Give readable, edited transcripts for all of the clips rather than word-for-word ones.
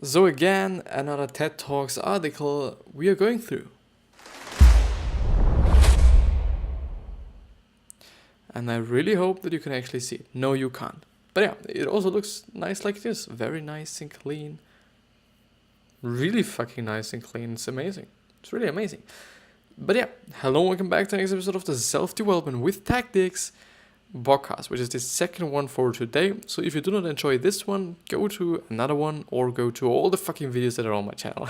So again, another TED Talks article we are going through. And I really hope that you can actually see it. No, you can't. But yeah, it also looks nice like this. Very nice and clean. Really fucking nice and clean. It's amazing. It's really amazing. But yeah, hello and welcome back to the next episode of the Self-Development with Tactics podcast, which is the second one for today. So if you do not enjoy this one, go to another one or go to all the fucking videos that are on my channel.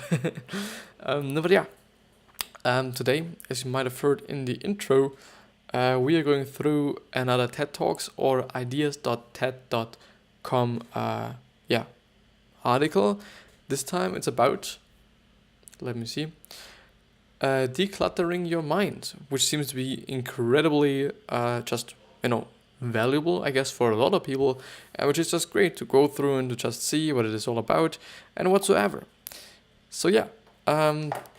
But yeah, today, as you might have heard in the intro, we are going through another TED Talks or ideas.ted.com article. This time it's about, decluttering your mind, which seems to be incredibly valuable, I guess, for a lot of people, which is just great to go through and to just see what it is all about and whatsoever. So yeah,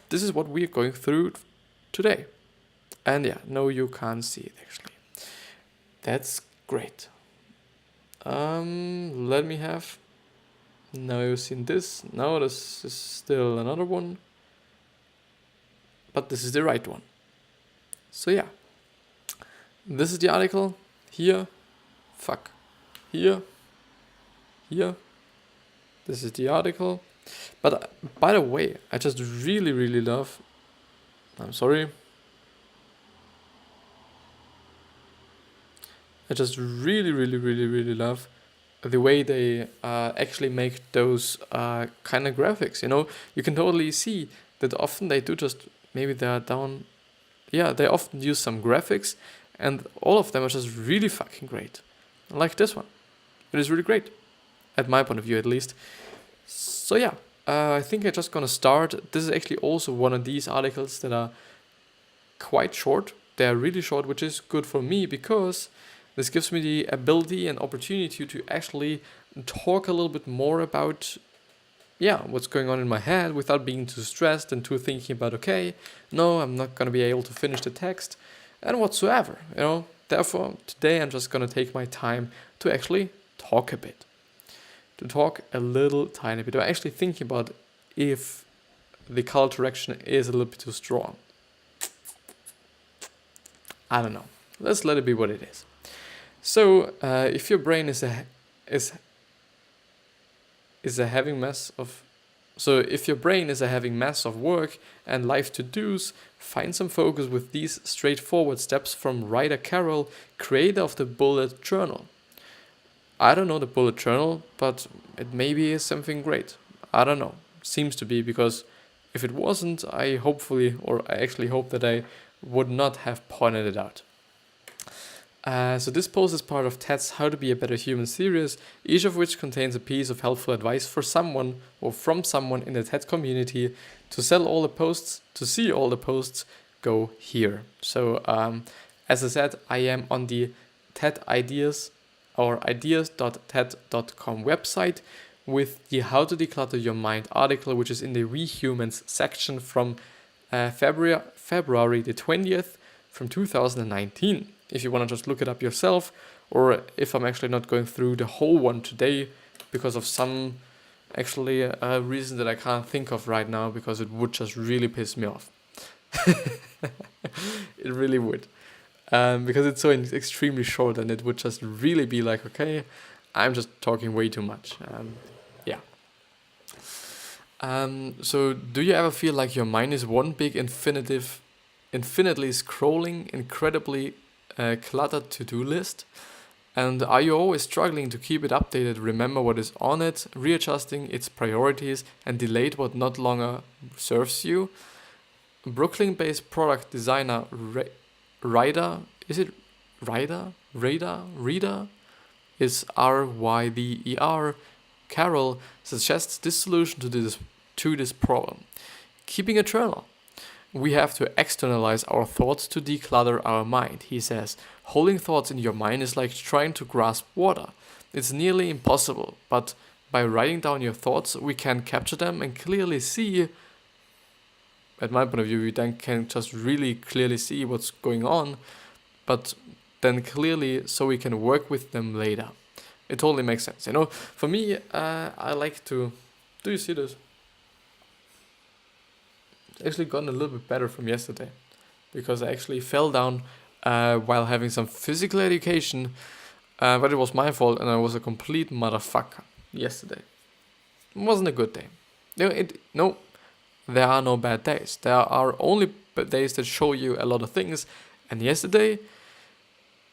this is what we're going through today. And yeah, no, you can't see it actually. That's great. Let me have. Now you've seen this. Now this is still another one. But this is the right one. So yeah. This is the article. Here. Here. This is the article. But by the way, I just really love. I'm sorry. I just really love the way they actually make those kind of graphics. You know, you can totally see that often they do just, maybe they are down. Yeah, they often use some graphics and all of them are just really fucking great. Like this one. It is really great. At my point of view, at least. So yeah, I think I'm just gonna start. This is actually also one of these articles that are quite short. They are really short, which is good for me because this gives me the ability and opportunity to actually talk a little bit more about, what's going on in my head without being too stressed and too thinking about, okay, no, I'm not going to be able to finish the text and whatsoever, you know. Therefore, today I'm just going to take my time to actually talk a bit. To talk a little tiny bit. I'm actually thinking about if the color direction is a little bit too strong. I don't know. Let's let it be what it is. So, if your brain is a having mess of work and life to-dos, find some focus with these straightforward steps from writer Carol, creator of the bullet journal. I don't know the bullet journal, but it maybe is something great. I don't know. Seems to be, because if it wasn't, I actually hope that I would not have pointed it out. So this post is part of TED's How to Be a Better Human series, each of which contains a piece of helpful advice for someone or from someone in the TED community. To see all the posts, go here. So as I said, I am on the TED Ideas or ideas.ted.com website with the How to Declutter Your Mind article, which is in the We Humans section from February the 20th from 2019. If you want to just look it up yourself, or if I'm actually not going through the whole one today because of some reason that I can't think of right now, because it would just really piss me off. It really would. Because it's so extremely short and it would just really be like, okay, I'm just talking way too much. So do you ever feel like your mind is one big infinitely scrolling, incredibly cluttered to-do list? And are you always struggling to keep it updated, remember what is on it, readjusting its priorities, and delete what not longer serves you? Brooklyn-based product designer Ryder is Ryder, Carol suggests this solution to this problem. Keeping a journal. We have to externalize our thoughts to declutter our mind, he says. Holding thoughts in your mind is like trying to grasp water. It's nearly impossible, but by writing down your thoughts, we can capture them and clearly see. At my point of view, we then can just really clearly see what's going on, but then clearly so we can work with them later. It totally makes sense, you know. For me, I like to Do you see this? It's actually gotten a little bit better from yesterday, because I actually fell down while having some physical education, but it was my fault, and I was a complete motherfucker yesterday. It wasn't a good day. No, there are no bad days. There are only days that show you a lot of things, and yesterday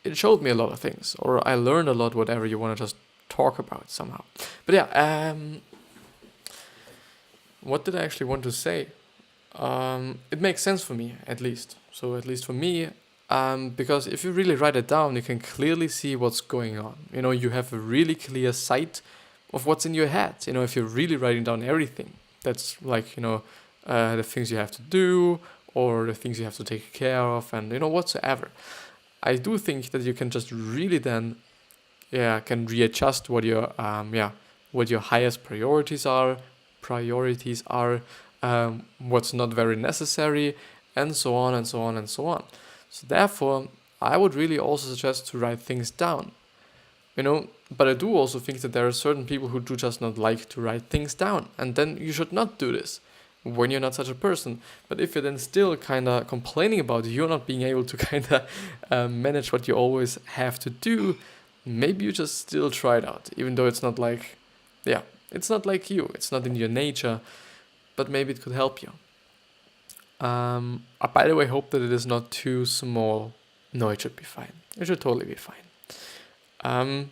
it showed me a lot of things, or I learned a lot, whatever you want to just talk about somehow. But yeah, what did I actually want to say? It makes sense for me, at least. So at least for me, because if you really write it down, you can clearly see what's going on. You have a really clear sight of what's in your head. If you're really writing down everything, that's like, the things you have to do, or the things you have to take care of, and, whatsoever. I do think that you can just really then, can readjust what your, what your highest priorities are, what's not very necessary, and so on and so on and so on. So therefore, I would really also suggest to write things down. But I do also think that there are certain people who do just not like to write things down, and then you should not do this when you're not such a person. But if you're then still kind of complaining about you're not being able to kind of manage what you always have to do, maybe you just still try it out, even though it's not like, it's not like you, it's not in your nature, but maybe it could help you. I, by the way, hope that it is not too small. No, it should be fine. It should totally be fine.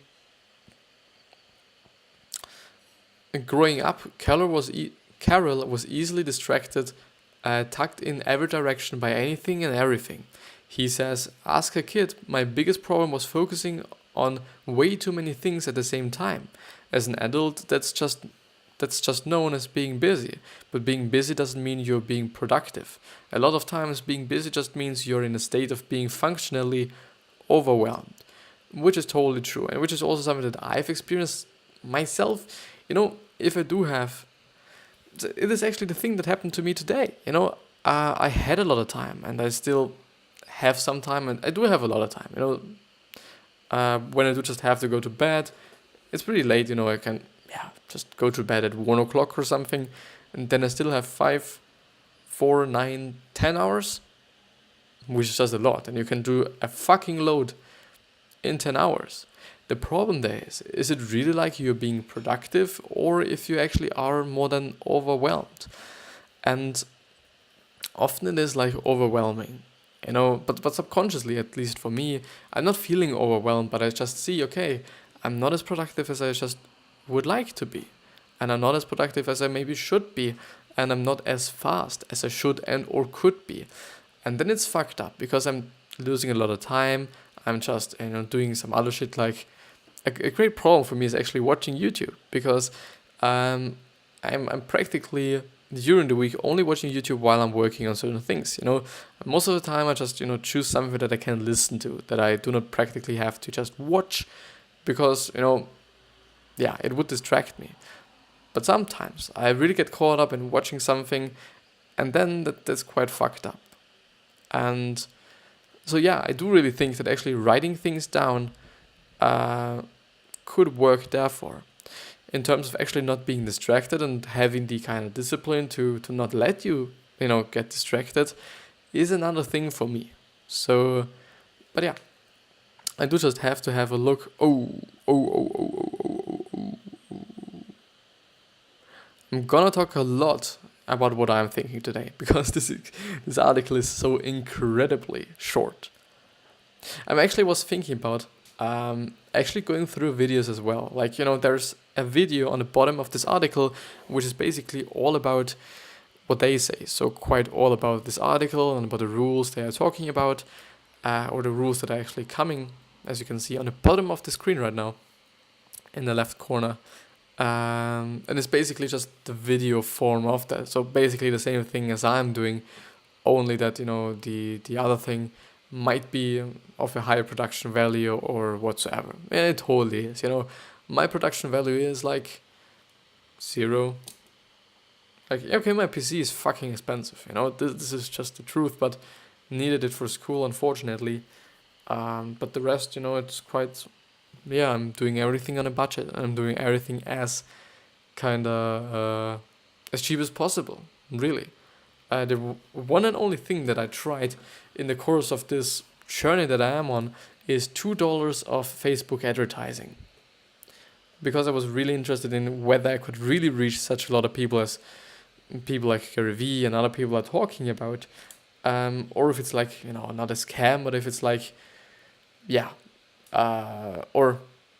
Growing up, Carol was easily distracted, tucked in every direction by anything and everything. He says, ask a kid, my biggest problem was focusing on way too many things at the same time. As an adult, that's just known as being busy. But being busy doesn't mean you're being productive. A lot of times being busy just means you're in a state of being functionally overwhelmed, which is totally true, and which is also something that I've experienced myself. If I do have, it is actually the thing that happened to me today. I had a lot of time, and I still have some time, and I do have a lot of time. When I do just have to go to bed, it's pretty late. I can just go to bed at 1 o'clock or something, and then I still have 5, 4, 9, 10 hours, which is just a lot, and you can do a fucking load in 10 hours. The problem there is it really like you're being productive, or if you actually are more than overwhelmed? And often it is like overwhelming, but subconsciously, at least for me, I'm not feeling overwhelmed, but I just see, okay, I'm not as productive as I just would like to be, and I'm not as productive as I maybe should be, and I'm not as fast as I should and or could be. And then it's fucked up, because I'm losing a lot of time. I'm just doing some other shit. Like a great problem for me is actually watching YouTube, because I'm practically during the week only watching YouTube while I'm working on certain things. Most of the time I just choose something that I can listen to, that I do not practically have to just watch, because it would distract me. But sometimes I really get caught up in watching something, and then that's quite fucked up. And so I do really think that actually writing things down could work therefore, in terms of actually not being distracted and having the kind of discipline to not let you get distracted is another thing for me. So, but I do just have to have a look. I'm gonna talk a lot about what I'm thinking today, because this article is so incredibly short. I actually was thinking about actually going through videos as well. Like, there's a video on the bottom of this article which is basically all about what they say. So quite all about this article and about the rules they are talking about, or the rules that are actually coming, as you can see on the bottom of the screen right now in the left corner. And it's basically just the video form of that. So basically the same thing as I'm doing, only that the other thing might be of a higher production value or whatsoever. And it totally is. My production value is like 0. Like, okay, my PC is fucking expensive. This is just the truth, but needed it for school, unfortunately. But the rest, it's quite. I'm doing everything on a budget. I'm doing everything as kind of as cheap as possible, really. The one and only thing that I tried in the course of this journey that I am on is $2 of Facebook advertising, because I was really interested in whether I could really reach such a lot of people as people like Gary Vee and other people are talking about, or if it's like, not a scam, but if it's like, or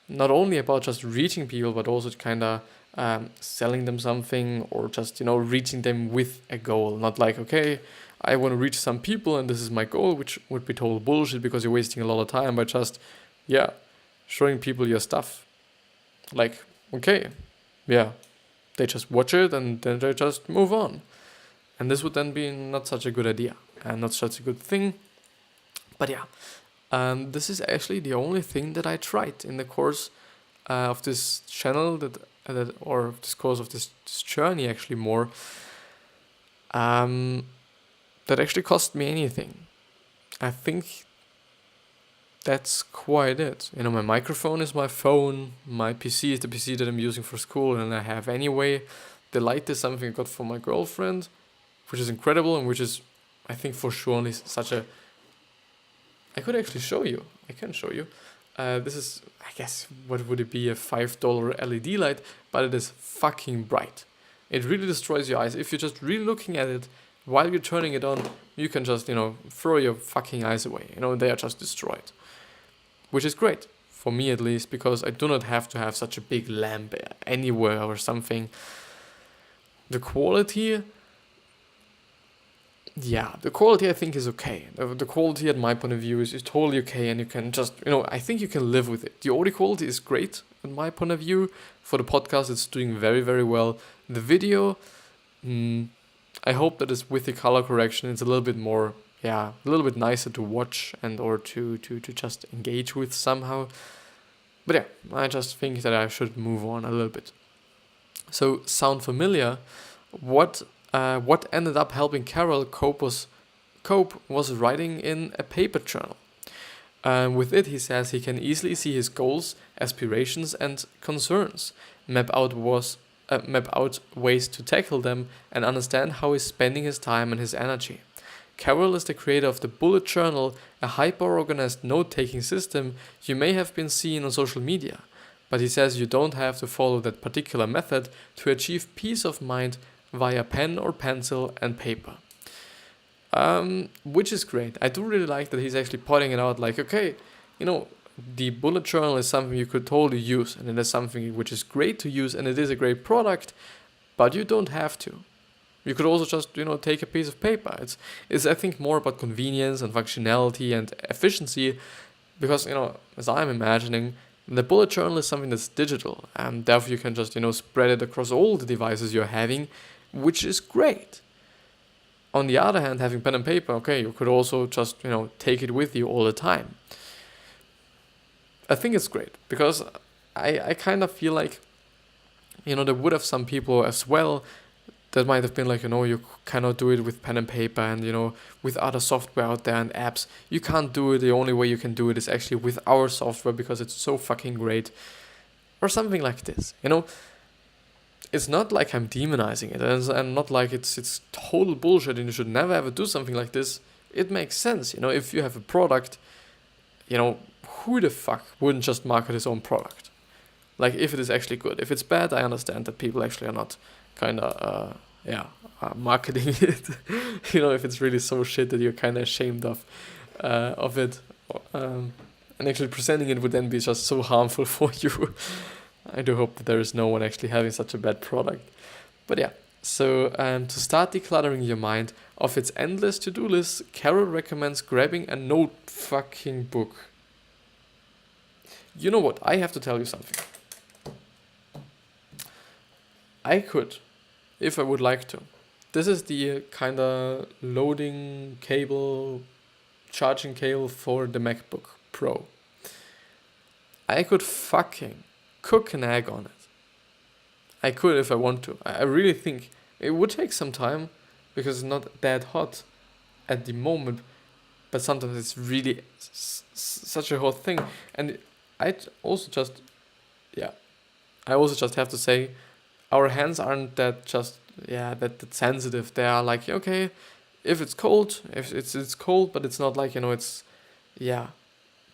not only about just reaching people, but also kind of selling them something, or just reaching them with a goal. Not like, okay, I want to reach some people and this is my goal, which would be total bullshit because you're wasting a lot of time by just showing people your stuff. Like, okay, they just watch it and then they just move on, and this would then be not such a good idea and not such a good thing. But this is actually the only thing that I tried in the course of this channel, or this course of this journey, actually more, that actually cost me anything. I think that's quite it. My microphone is my phone, my PC is the PC that I'm using for school and I have anyway. The light is something I got from my girlfriend, which is incredible, and which is, I think, for sure only such a... I could actually show you. I can show you. This is, I guess, what would it be, a $5 LED light, but it is fucking bright. It really destroys your eyes. If you're just really looking at it while you're turning it on, you can just, throw your fucking eyes away. They are just destroyed. Which is great, for me at least, because I do not have to have such a big lamp anywhere or something. The quality... the quality I think is okay. The quality at my point of view is totally okay, and you can just, I think you can live with it. The audio quality is great at my point of view. For the podcast, it's doing very, very well. The video, I hope that is with the color correction. It's a little bit more, a little bit nicer to watch and or to just engage with somehow. But I just think that I should move on a little bit. So, sound familiar? What ended up helping Carol cope was writing in a paper journal. With it, he says he can easily see his goals, aspirations, and concerns, map out ways to tackle them, and understand how he's spending his time and his energy. Carol is the creator of the Bullet Journal, a hyper-organized note-taking system you may have been seeing on social media. But he says you don't have to follow that particular method to achieve peace of mind via pen or pencil and paper. Which is great. I do really like that he's actually pointing it out, like, okay, the bullet journal is something you could totally use, and it is something which is great to use, and it is a great product, but you don't have to. You could also just, take a piece of paper. It's I think more about convenience and functionality and efficiency, because, as I'm imagining, the bullet journal is something that's digital, and therefore you can just, spread it across all the devices you're having, which is great. On the other hand, having pen and paper, okay, you could also just, take it with you all the time. I think it's great, because I kind of feel like, there would have some people as well that might have been like, you cannot do it with pen and paper, and, with other software out there and apps. You can't do it. The only way you can do it is actually with our software because it's so fucking great. Or something like this, It's not like I'm demonizing it, and not like it's total bullshit and you should never ever do something like this. It makes sense, if you have a product, who the fuck wouldn't just market his own product? Like, if it is actually good. If it's bad, I understand that people actually are not kind of, marketing it. If it's really so shit that you're kind of ashamed of it. And actually presenting it would then be just so harmful for you. I do hope that there is no one actually having such a bad product. But so to start decluttering your mind of its endless to-do lists, Carol recommends grabbing a note fucking book. You know what? I have to tell you something. I could, if I would like to. This is the kind of loading cable, charging cable for the MacBook Pro. I could fucking cook an egg on it. I could if I want to. I really think it would take some time because it's not that hot at the moment, but sometimes it's really such a hot thing. And I also just have to say, our hands aren't that just that sensitive. They are like, okay, if it's cold, if it's cold, but it's not like, it's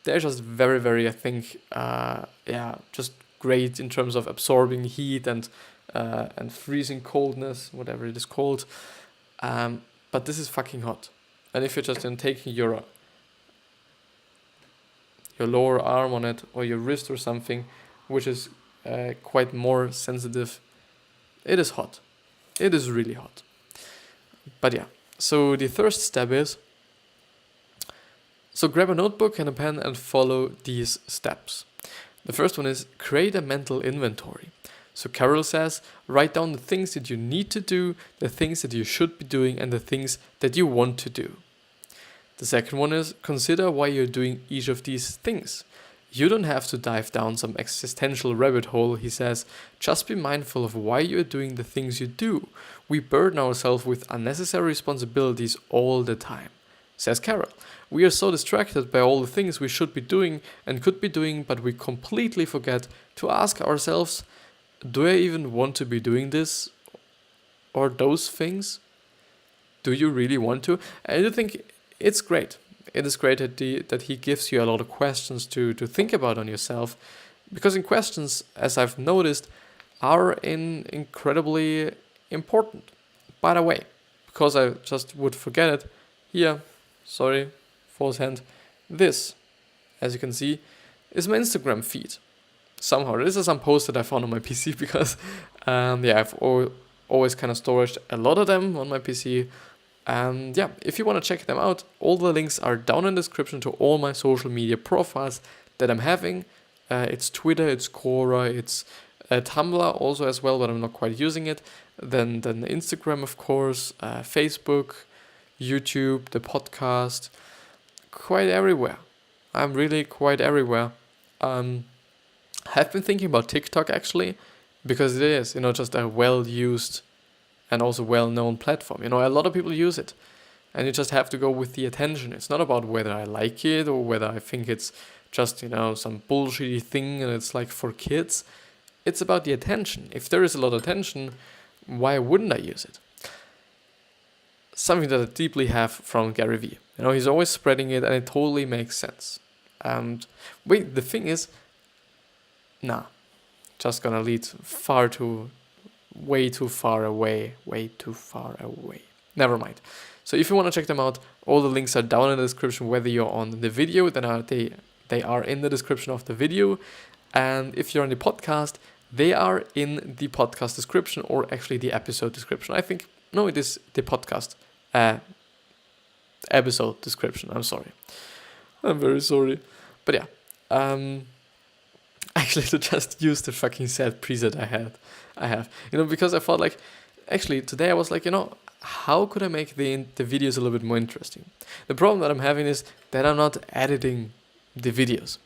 they're just very, very, I think, just great in terms of absorbing heat and freezing coldness, whatever it is called. But this is fucking hot. And if you're just taking your lower arm on it, or your wrist or something, which is quite more sensitive, it is hot. It is really hot. But yeah, so the first step is, so grab a notebook and a pen and follow these steps. The first one is create a mental inventory. So Carol says, write down the things that you need to do, the things that you should be doing, and the things that you want to do. The second one is consider why you're doing each of these things. You don't have to dive down some existential rabbit hole, he says. Just be mindful of why you're doing the things you do. We burden ourselves with unnecessary responsibilities all the time, says Carol. We are so distracted by all the things we should be doing and could be doing, but we completely forget to ask ourselves, do I even want to be doing this or those things? Do you really want to? I do think it's great. It is great that he gives you a lot of questions to think about on yourself, because in questions, as I've noticed, are incredibly important. By the way, because I just would forget it, here, sorry, false hand, this, as you can see, is my Instagram feed. Somehow, this is some posts that I found on my PC because, I've always kind of stored a lot of them on my PC. And if you want to check them out, all the links are down in the description to all my social media profiles that I'm having. It's Twitter, it's Quora, it's Tumblr also as well, but I'm not quite using it. Then Instagram, of course, Facebook, YouTube, the podcast, quite everywhere. I'm really quite everywhere. I've been thinking about TikTok actually, because it is, just a well-used and also well-known platform. A lot of people use it, and you just have to go with the attention. It's not about whether I like it or whether I think it's just, some bullshitty thing and it's like for kids. It's about the attention. If there is a lot of attention, why wouldn't I use it? Something that I deeply have from Gary Vee. He's always spreading it and it totally makes sense. And wait, the thing is, just gonna lead way too far away. Never mind. So if you want to check them out, all the links are down in the description. Whether you're on the video, then they are in the description of the video. And if you're on the podcast, they are in the podcast description, or actually the episode description. I think, no, it is the podcast episode description. I'm sorry. I'm very sorry. But actually to just use the fucking set preset I have, because I thought actually today I was how could I make the videos a little bit more interesting? The problem that I'm having is that I'm not editing the videos,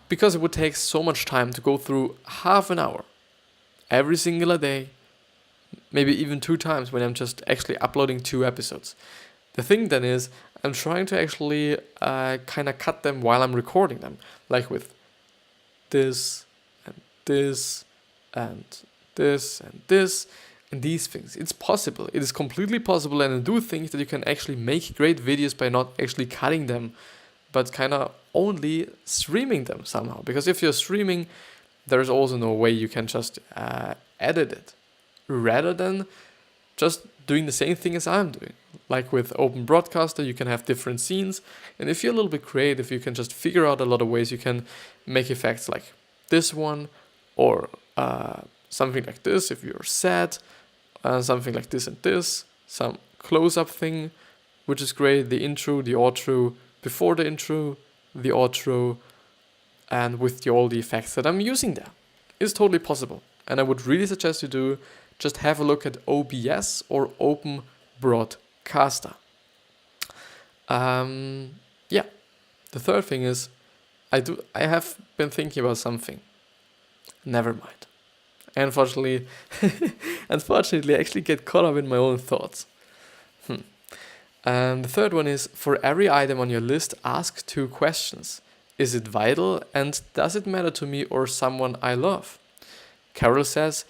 because it would take so much time to go through half an hour every single day, maybe even 2 times when I'm just actually uploading 2 episodes. The thing then is I'm trying to actually kind of cut them while I'm recording them, like with this and this and this and this and these things. It's possible. It is completely possible, and I do think that you can actually make great videos by not actually cutting them, but kind of only streaming them somehow. Because if you're streaming, there's also no way you can just edit it, rather than just doing the same thing as I'm doing. Like with Open Broadcaster, you can have different scenes, and if you're a little bit creative, you can just figure out a lot of ways you can make effects like this one, or something like this if you're sad, something like this and this, some close-up thing, which is great, the intro, the outro, before the intro, the outro, and with all the effects that I'm using there. It's totally possible, and I would really suggest you do just have a look at OBS or Open Broadcaster. The third thing is, I have been thinking about something. Never mind. Unfortunately, I actually get caught up in my own thoughts. And the third one is, for every item on your list, ask 2 questions. Is it vital, and does it matter to me or someone I love? Carol says,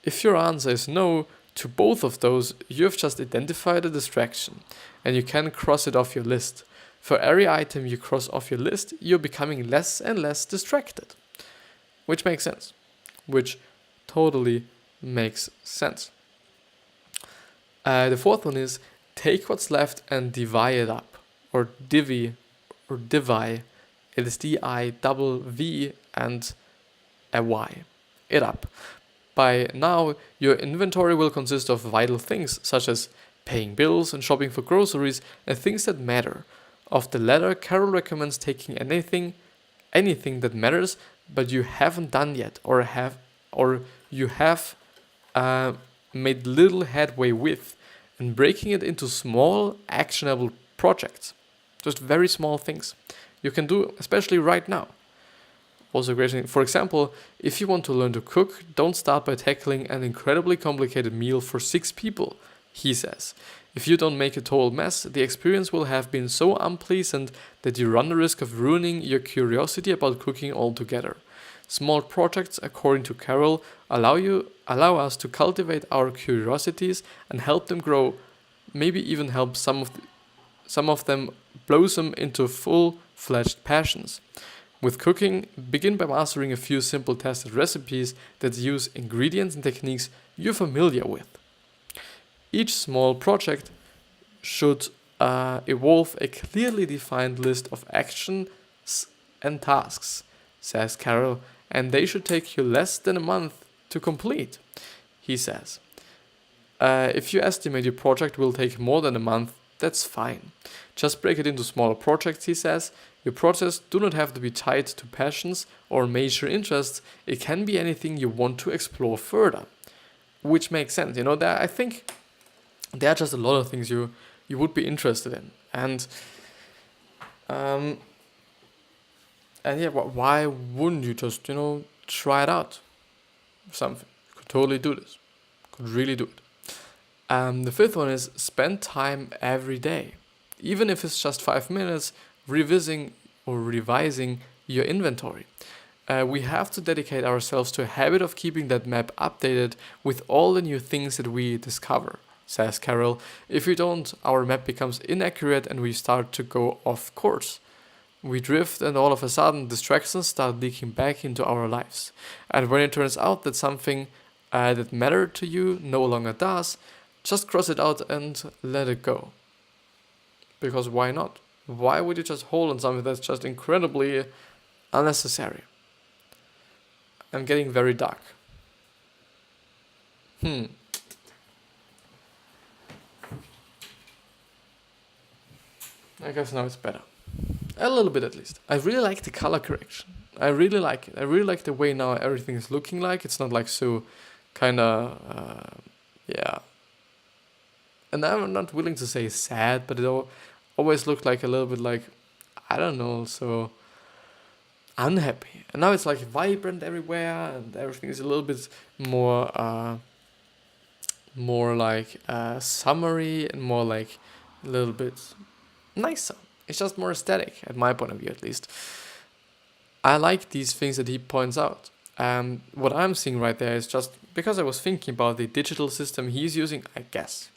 If your answer is no to both of those, you have just identified a distraction, and you can cross it off your list. For every item you cross off your list, you're becoming less and less distracted. Which makes sense. Which totally makes sense. The fourth one is take what's left and divide it up. Or divvy. It is D-I-double-V and a Y. It up. By now, your inventory will consist of vital things such as paying bills and shopping for groceries and things that matter. Of the latter, Carol recommends taking anything that matters, but you haven't done yet, or you have made little headway with, and breaking it into small, actionable projects. Just very small things you can do, especially right now. Also a great thing. For example, if you want to learn to cook, don't start by tackling an incredibly complicated meal for 6 people, he says. If you don't make a total mess, the experience will have been so unpleasant that you run the risk of ruining your curiosity about cooking altogether. Small projects, according to Carol, allow us to cultivate our curiosities and help them grow, maybe even help some of them blossom into full-fledged passions. With cooking, begin by mastering a few simple tested recipes that use ingredients and techniques you're familiar with. Each small project should evolve a clearly defined list of actions and tasks, says Carol, and they should take you less than a month to complete, he says. If you estimate your project will take more than a month, that's fine. Just break it into smaller projects, he says. Your projects do not have to be tied to passions or major interests. It can be anything you want to explore further, which makes sense. I think there are just a lot of things you would be interested in, and yeah, why wouldn't you just try it out? Something you could totally do this. Could really do it. The fifth one is spend time every day, even if it's just 5 minutes, revising your inventory. We have to dedicate ourselves to a habit of keeping that map updated with all the new things that we discover, says Carol. If we don't, our map becomes inaccurate and we start to go off course. We drift, and all of a sudden distractions start leaking back into our lives. And when it turns out that something that mattered to you no longer does, just cross it out and let it go. Because why not? Why would you just hold on something that's just incredibly unnecessary? I'm getting very dark. I guess now it's better. A little bit at least. I really like the color correction. I really like it. I really like the way now everything is looking like. It's not like so kind of, yeah. And I'm not willing to say sad, but it always looked like a little bit like, I don't know, so unhappy. And now it's like vibrant everywhere, and everything is a little bit more like summery and more like a little bit nicer. It's just more aesthetic, at my point of view at least. I like these things that he points out. What I'm seeing right there is just because I was thinking about the digital system he's using, I guess.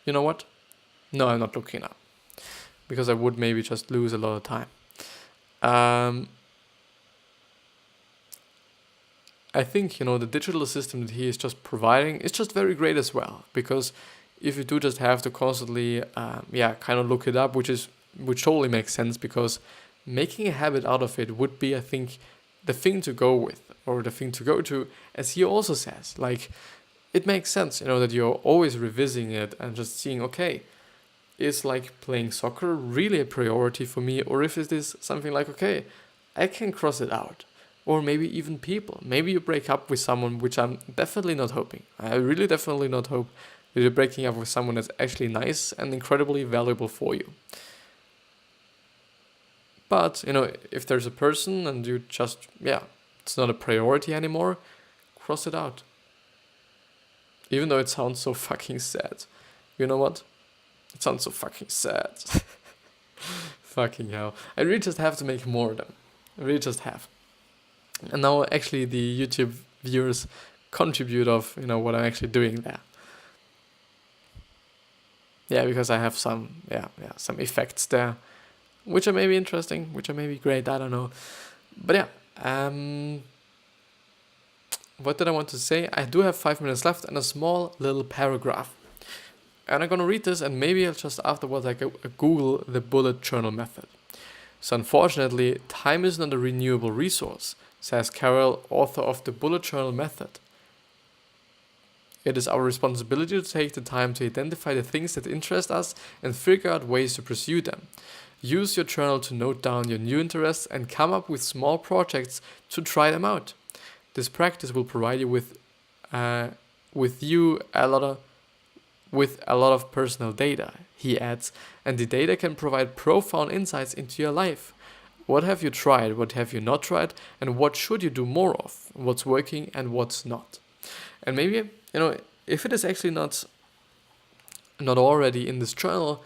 You know what? No, I'm not looking up. Because I would maybe just lose a lot of time. I think, the digital system that he is just providing is just very great as well. Because if you do just have to constantly, kind of look it up, which totally makes sense, because making a habit out of it would be, I think, the thing to go with, or the thing to go to, as he also says. Like, it makes sense, that you're always revisiting it and just seeing, okay, is like playing soccer really a priority for me, or if it is something like, okay, I can cross it out. Or maybe even people. Maybe you break up with someone, which I'm definitely not hoping. I really definitely not hope that you're breaking up with someone that's actually nice and incredibly valuable for you. But, if there's a person and you just, it's not a priority anymore, cross it out. Even though it sounds so fucking sad. You know what? It sounds so fucking sad. Fucking hell. I really just have to make more of them. I really just have. And now actually the YouTube viewers contribute of what I'm actually doing there. Yeah, because I have some effects there, which are maybe interesting, which are maybe great. I don't know, but yeah. What did I want to say? I do have 5 minutes left and a small little paragraph. And I'm going to read this, and maybe I'll just afterwards Google the bullet journal method. So unfortunately, time is not a renewable resource, says Carol, author of the bullet journal method. It is our responsibility to take the time to identify the things that interest us and figure out ways to pursue them. Use your journal to note down your new interests and come up with small projects to try them out. This practice will provide you with a lot of personal data, he adds, and the data can provide profound insights into your life. What have you tried? What have you not tried? And what should you do more of? What's working and what's not? And maybe, if it is actually not already in this journal,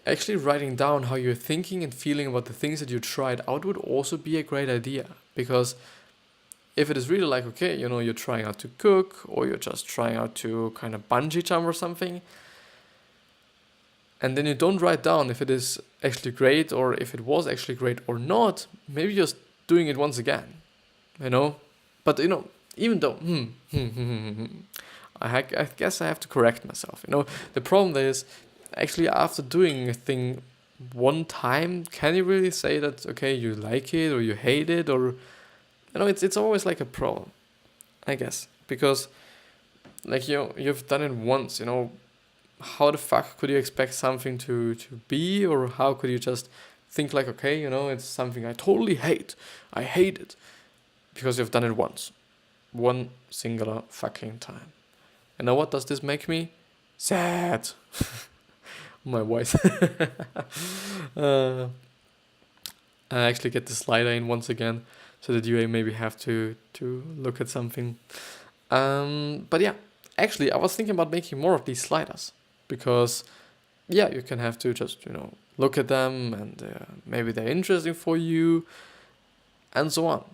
actually writing down how you're thinking and feeling about the things that you tried out would also be a great idea. Because if it is really like, okay, you're trying out to cook, or you're just trying out to kind of bungee jump or something, and then you don't write down if it is actually great or if it was actually great or not, maybe just doing it once again, But, even though, I guess I have to correct myself. The problem is, actually after doing a thing one time, can you really say that, okay, you like it or you hate it, or... it's always like a problem, I guess, because like you've done it once, how the fuck could you expect something to be, or how could you just think like, okay, it's something I totally hate. I hate it because you've done it once, one singular fucking time. And now what does this make me? Sad. My voice. I actually get the slider in once again, so that you maybe have to look at something. But yeah, actually, I was thinking about making more of these sliders, because, yeah, you can have to just, look at them, and maybe they're interesting for you, and so on,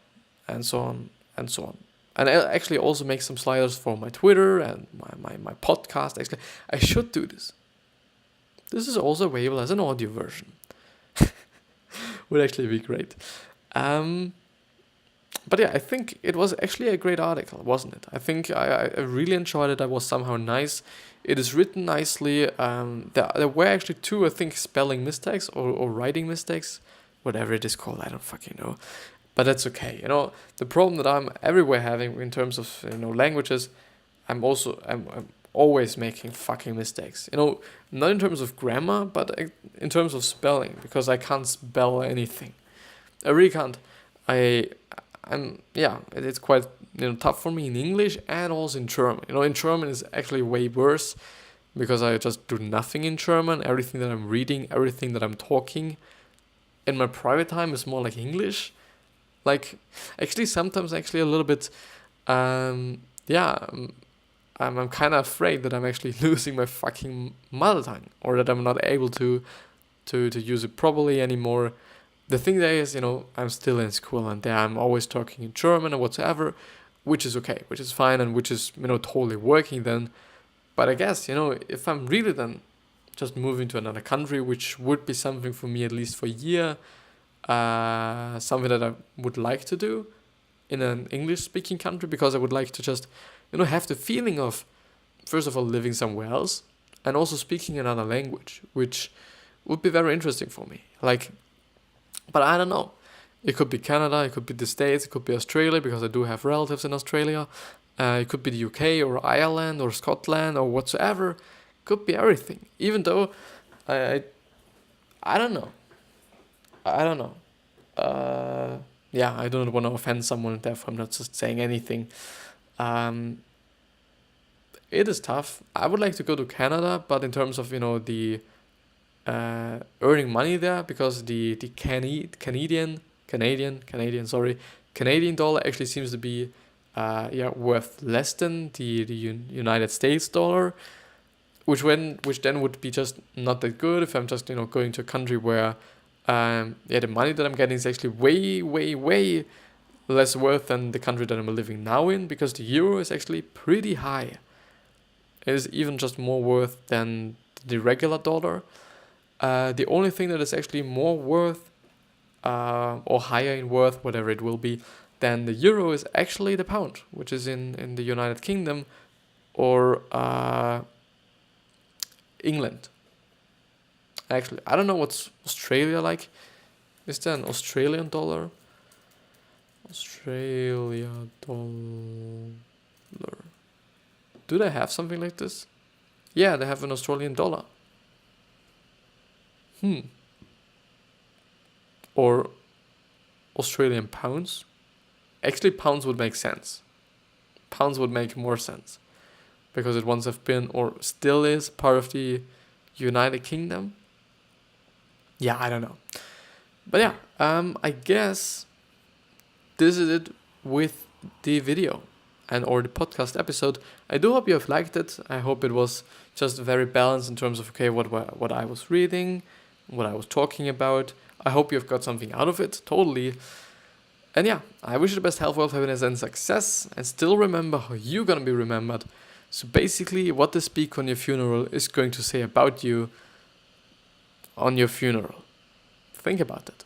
and so on, and so on. And I actually also make some sliders for my Twitter and my podcast. Actually, I should do this. This is also available as an audio version. Would actually be great. But yeah, I think it was actually a great article, wasn't it? I think I really enjoyed it. It was somehow nice. It is written nicely. There were actually 2, I think, spelling mistakes or writing mistakes, whatever it is called. I don't fucking know. But that's okay. The problem that I'm everywhere having in terms of languages, I'm always making fucking mistakes. Not in terms of grammar, but in terms of spelling, because I can't spell anything. I really can't. It's quite tough for me in English and also in German. In German is actually way worse, because I just do nothing in German. Everything that I'm reading, everything that I'm talking in my private time is more like English. Like, actually sometimes a little bit, I'm kind of afraid that I'm actually losing my fucking mother tongue, or that I'm not able to use it properly anymore. The thing there is, I'm still in school, and there I'm always talking in German or whatsoever, which is okay, which is fine, and which is, totally working then. But I guess, if I'm really then just moving to another country, which would be something for me at least for a year, something that I would like to do in an English-speaking country, because I would like to just, have the feeling of, first of all, living somewhere else, and also speaking another language, which would be very interesting for me. But I don't know. It could be Canada, it could be the States, it could be Australia, because I do have relatives in Australia. It could be the UK or Ireland or Scotland or whatsoever. It could be everything. Even though I don't know. I don't know. I don't want to offend someone, therefore I'm not just saying anything. It is tough. I would like to go to Canada, but in terms of, the earning money there, because the Canadian dollar actually seems to be worth less than the United States dollar, which then would be just not that good if I'm just going to a country where the money that I'm getting is actually way less worth than the country that I'm living now in, because the euro is actually pretty high. It is even just more worth than the regular dollar. The only thing that is actually more worth or higher in worth, whatever it will be, than the euro is actually the pound, which is in the United Kingdom or England. Actually, I don't know what's Australia like. Is there an Australian dollar? Australia dollar. Do they have something like this? Yeah, they have an Australian dollar. Or Australian pounds. Actually, pounds would make sense. Pounds would make more sense. Because it once have been, or still is, part of the United Kingdom. Yeah, I don't know. But yeah, I guess this is it with the video and or the podcast episode. I do hope you have liked it. I hope it was just very balanced in terms of, okay, what I was reading, what I was talking about. I hope you've got something out of it, totally. And yeah, I wish you the best health, wealth, happiness, and success. And still remember how you're gonna be remembered. So basically, what the speaker on your funeral is going to say about you on your funeral. Think about it.